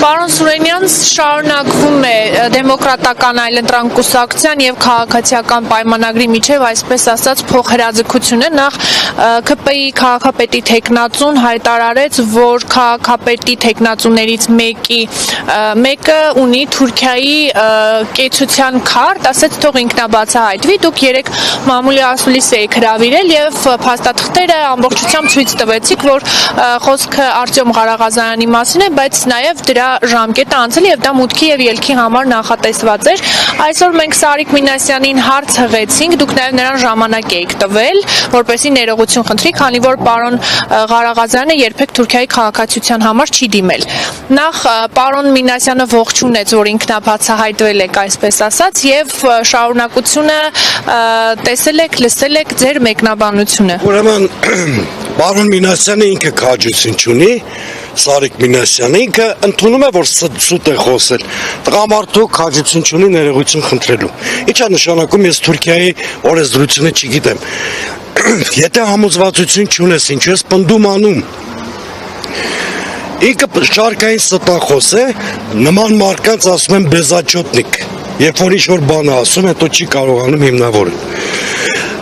Պարոն Սուրենյան, շարունակվում է դեմոկրատական այլընտրանք կուսակցության եւ քաղաքացիական պայմանագրի միջև, այսպես ասած, փոխհրաձգությունը նախ ԿՊ-ի քաղաքապետի թեկնածուն հայտարարեց, որ քաղաքապետի թեկնածուներից մեկը ունի Թուրքիայի կեցության քարտ, ասեց թող ինքնաբացահայտվի, դուք երեք մամուլի ասուլիս եք հրավիրել եւ փաստաթղթերը ամբողջությամբ ցույց տվեցիք, որ խոսքը Արտյոմ Ղարաղազարյանի մասին է, բայց նաեւ դրա ժամկետը անցել եւ դա մուտքի եւ ելքի համար նախատեսված էր։ Այսօր մենք Սարիկ Մինասյանին հարց հղեցինք, դուք նաեւ նրան ժամանակ եք տվել, որպեսզի ներողություն խնդրի, քանի որ պարոն Ղարաղազարյանը երբեք Թուրքիայի քաղաքացիության համար չի դիմել։ Նախ պարոն Մինասյանը ողջունեց, որ ինքնաբացահայտվել եք, այսպես ասած, եւ շարունակությունը տեսել եք, լսել եք ձեր մեկնաբանությունը։ Ուրեմն պարոն Մինասյանը ինքը քաջություն չունի, Սարիկ Մինասյանը ինքը ընդունում է, որ սուտ է խոսել, տղամարդու քաջություն չունի ներողություն խնդրելու։ Ինչ է նշանակում, ես Թուրքիայի օրենսդրությունը չգիտեմ։ Եթե համոզվածություն չունես, ինչու ես պնդում անում։ Ինքը շարքային ստախոս է, նման մարդկանց ասում են բեզաչոտնիկ։ Երբ որ ինչ-որ բան ասում, հետո չի կարողանում հիմնավորել։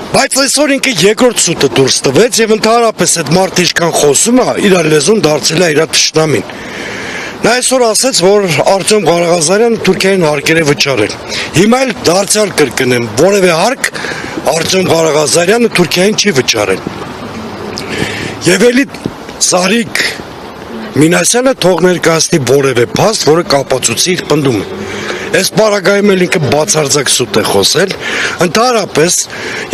Բայց այսօր ինքը երկրորդ սուտը դուրս տվեց եւ ընդհանրապես այդ մարդը ինչքան խոսում է, իր լեզուն դարձել է իր թշնամին։ Նա այսօր ասաց, որ Արտյոմ Ղարաղազարյանը Թուրքիային հարկեր է վճարել։ Հիմա էլ դարձյալ կրկնեմ, որևէ հարկ Արտյոմ Ղարաղազարյանը Թուրքիային չի վճարել։ Եվ էլի Սարիկ Մինասյանը թող ներկայացնի որևէ փաստ, որը կապացուցի իր պնդումը։ Այս պարագայում էլ ինքը բացարձակ սուտ է խոսել, ընդհանրապես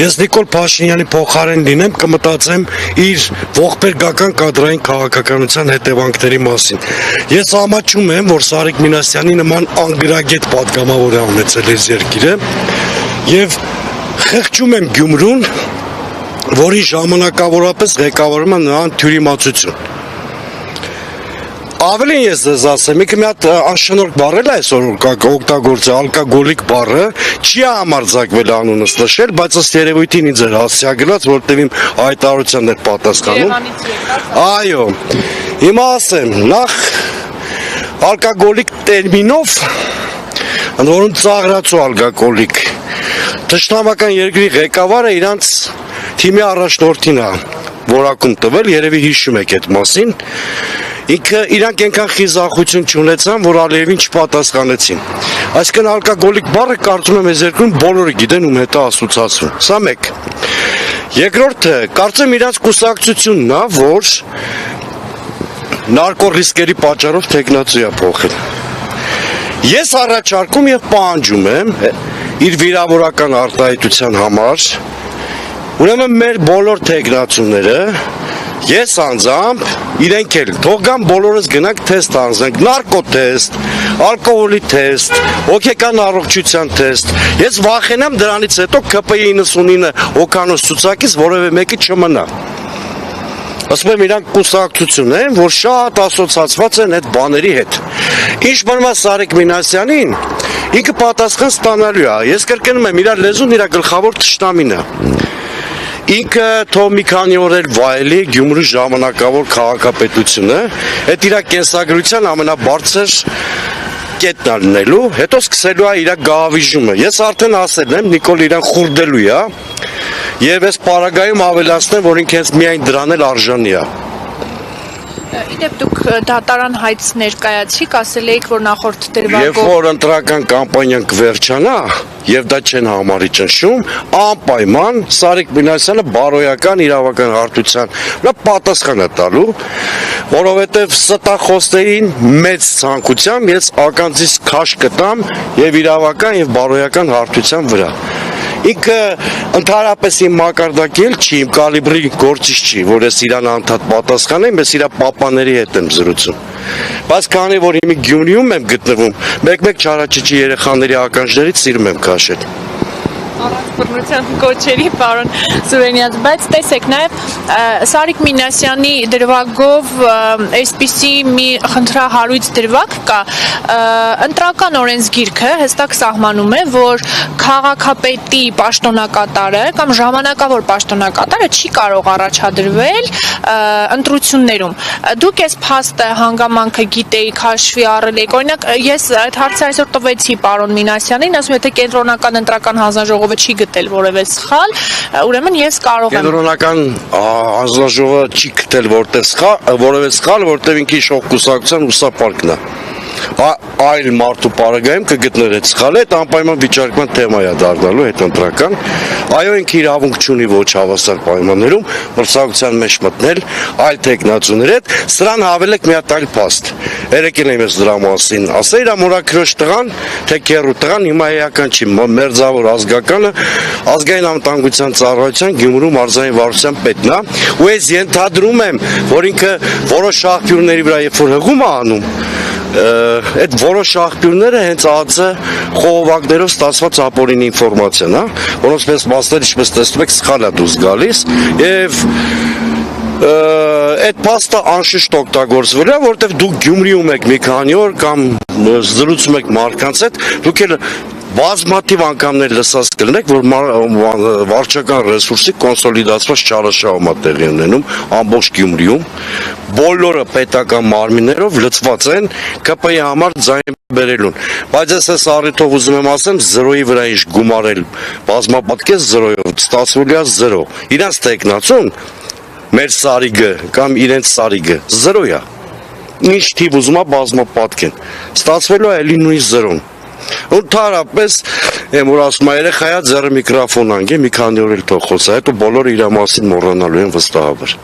ես Նիկոլ Փաշինյանի փոխարեն լինեմ, կմտածեմ իր ողբերգական կադրային քաղաքականության հետևանքների մասին։ Ես ամաչում եմ, որ Սարիկ Մինասյանի նման անգրագետ պատգամավոր է ունեցել այս երկիրը եւ խղճում եմ Գյումրուն, որի ժամանակավորապես ղեկավարում է նրան թյուրիմացություն։ Ավելին ես ձեզ ասեմ, ինքը մի հատ անշնորհք բառել է այսօր օգտագործել, ալկոգոլիկ բառը, չի համարձակվել անունս նշել, բայց ըստ երևույթին ինձ էր հասցեագրած, որտեղ իմ հայտարարությանն էր պատասխանում։ Այո, հիմա ասեմ, նախ ալկոգոլիկ տերմինով, ընդ որում ծաղրացու ալկոգոլիկ, թշնամական երկրի ղեկավարը իրանց թիմի առաջնորդին է որակում տվել, երևի հիշում եք այդ մասին։ Ինքը իրանք այնքան խիզախություն չունեցան, որ Ալիևին չպատասխանեցին։ Այսինքն ալկոգոլիկ բառը կարծում եմ այս երկրում բոլորը գիտեն ում հետ է ասոցացվում։ Սա մեկ։ Երկրորդը, կարծեմ իրանց կուսակցությունն է, որ նարկոռիսկերի պատճառով տեխնացու է փոխել։ Ես առաջարկում եւ պահանջում եմ իր վիրավորական արտահայտության համար, ուրեմն մեր բոլոր տեխնացուները ես անձամբ իրենք էլ թող գան բոլորս գնանք թեստ անձնենք, նարկոտեստ, ալկոհոլի թեստ, հոգեկան առողջության թեստ։ Ես վախենամ դրանից հետո ԿՊ-ի 99 հոգանոց ցուցակից որևէ մեկը չմնա։ Ասում եմ իրանք կուսակցություն են, որ շատ ասոցացված են այդ բաների հետ։ Ինչ մնում է Սարիկ Մինասյանին, ինքը պատասխան ստանալու է։ Ես կրկնում եմ, իր լեզուն իր գլխավոր թշնամին է։ Ինքը թող մի քանի օր էլ վայելի Գյումրու ժամանակավոր քաղաքապետությունը, այդ իր կենսագրության ամենաբարձր կետն է լինելու, հետո սկսելու է իր գահավիժումը։ Ես արդեն ասել եմ, Նիկոլ իրան խուրդելու է, եւ այս պարագայում ավելացնեմ, որ ինքը հենց միայն դրան էլ արժանի է։ Իդեպ դուք դատարան հայց ներկայացիք, ասել էիք, որ նախորդ դրվագով Երբ որ ընտրական կամպանիան կվերջանա, եւ դա չեն համարի ճնշում, անպայման Սարիկ Մինասյանը բարոյական իրավական հարթության նա պատասխան է տալու, որովհետեւ ստախոսներին մեծ ցանկությամբ ես ականջից քաշ կտամ եւ իրավական եւ բարոյական հարթության վրա։ Ինքը ընդհանրապես իմ մակարդակի էլ չի, իմ կալիբրի գործիչ չի, որ ես իրան անդադ պատասխանեմ, ես իր պապաների հետ եմ զրուցում։ Բայց քանի որ իմի Գյումրիում եմ գտնվում, մեկ-մեկ չարաճճի երեխաների ականջներից սիրում եմ քաշել։ Բռնության կոչերի պարոն Սուրենյաց, բայց տեսեք նաև Սարիկ Մինասյանի դրվագով այսպիսի մի խնդրահարույց դրվագ կա, ընտրական օրենսգիրքը հստակ սահմանում է, որ քաղաքապետի պաշտոնակատարը կամ ժամանակավոր պաշտոնակատարը չի կարող առաջադրվել ընտրություններում։ Դուք այս փաստը հանգամանքը գիտեիք, հաշվի առել եք, օրինակ ես այդ հարցը այսօր տվեցի պարոն Մինասյանին, ասում եթե կենտրոնական ընտրական հանձնաժողովը չի գտել որևէ սխալ, ուրեմն ես կարող եմ։ Կենտրոնական հանձնաժողովը չի գտել որևէ սխալ, որտեղ ինքի շող կուսակցության ուսապարկն է։ Այլ մարդու պարագայում կգտներ այդ սխալը, այդ անպայման վիճարկման թեմա է դառնալու հետընտրական։ Այո, ինքը իրավունք չունի ոչ հավասար պայմաններում մրցակցության մեջ մտնել այլ տեխնացուների հետ, սրան հավելեք մի հատ այլ փաստ։ Երեկել եմ ես դրա մասին, ասա իր մորաքրոջ տղան, թե քերու տղան հիմա էական չի, մերձավոր ազգականը ազգային անվտանգության ծառայության Գյումրու մարզային վարչության պետն է, ու ես ենթադրում եմ, որ ինքը որոշ աղբյուրների վրա երբ որ հղում է անում, այդ որոշ աղբյուրները հենց ԱԾ խողովակներով ստացված ապօրինի ինֆորմացիան, որոնց պես մասներ ինչպես տեսնում եք սխալ է դուրս գալիս եւ այդ փաստը անշուշտ օգտագործվել է, որովհետեւ դուք Գյումրիում եք մի քանի օր կամ զրուցում եք մարդկանց հետ, դուք էլ բազմաթիվ անգամներ լսած կլինեք, որ վարչական ռեսուրսի կոնսոլիդացված չարաշահում է տեղի ունենում ամբողջ Գյումրիում, բոլորը պետական մարմիններով լծված են ԿՊ-ի համար ձայն բերելուն, բայց ես առիթով ուզում եմ ասեմ 0-ի վրա ինչ գումարել բազմապատկես 0-ով, ստացվելու է 0, իրանց տեխնացուն մեր Սարիգը կամ իրենց Սարիգը 0 է, ինչ թիվ ուզում է բազմապատկեն, ստացվելու է էլի նույն 0-ն։ Ընդհանրապես եմ որ ասում եմ երեխայա ձեռը միկրոֆոն անգե մի քանի օր էլ թող խոսա, հետո բոլորը իր մասին մոռանալու են վստահաբար։